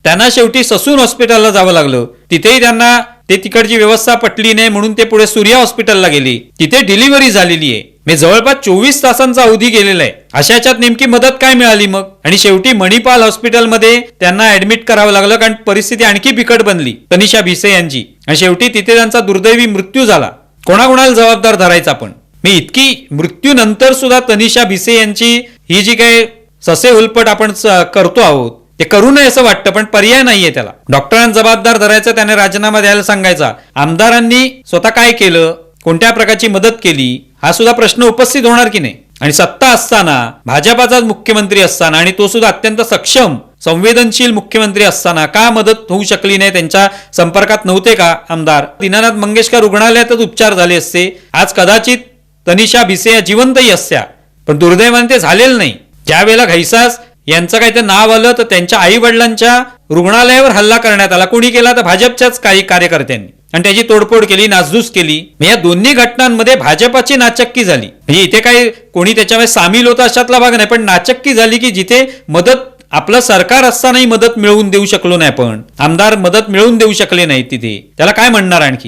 त्यांना शेवटी ससून हॉस्पिटलला जावं लागलं. तिथेही त्यांना ते तिकडची व्यवस्था पटली नाही म्हणून ते पुढे सूर्या हॉस्पिटलला गेली. तिथे डिलिव्हरी झालेली आहे. मी जवळपास 24 तासांचा अवधी गेलेला आहे. अशाच्यात नेमकी मदत काय मिळाली मग? आणि शेवटी मणिपाल हॉस्पिटलमध्ये त्यांना ऍडमिट करावं लागलं कारण परिस्थिती आणखी बिकट बनली तनिषा भिसे यांची. आणि शेवटी तिथे त्यांचा दुर्दैवी मृत्यू झाला. कोणाकोणाला जबाबदार धरायचा आपण? मी इतकी मृत्यूनंतर सुद्धा तनिषा भिसे यांची ही जी काही ससे उलपट आपण करतो आहोत ते करू नये असं वाटतं, पण पर्याय नाहीये त्याला. डॉक्टरांना जबाबदार धरायचं, त्याने राजीनामा द्यायला सांगायचा. आमदारांनी स्वतः काय केलं, कोणत्या प्रकारची मदत केली, हा सुद्धा प्रश्न उपस्थित होणार की नाही? आणि सत्ता असताना, भाजपाचाच मुख्यमंत्री असताना आणि तो सुद्धा अत्यंत सक्षम संवेदनशील मुख्यमंत्री असताना का मदत होऊ शकली नाही? त्यांच्या संपर्कात नव्हते का आमदार? दीनानाथ मंगेशकर रुग्णालयातच उपचार झाले असते. आज कदाचित तनिषा भिसे या जिवंतही असत्या, पण दुर्दैवाने ते झालेलं नाही. ज्या वेळेला घैसास यांचं काही ते नाव आलं तर त्यांच्या आई वडिलांच्या रुग्णालयावर हल्ला करण्यात आला. कोणी केला? तर भाजपच्याच काही कार्यकर्त्यांनी, आणि त्याची तोडफोड केली, नासधूस केली. या दोन्ही घटनांमध्ये भाजपाची नाचक्की झाली. म्हणजे इथे काही कोणी त्याच्यामध्ये सामील होता अशातला भाग नाही, पण नाचक्की झाली की जिथे मदत आपलं सरकार असतानाही मदत मिळवून देऊ शकलो नाही. पण आमदार मदत मिळवून देऊ शकले नाही तिथे, त्याला काय म्हणणार आणखी?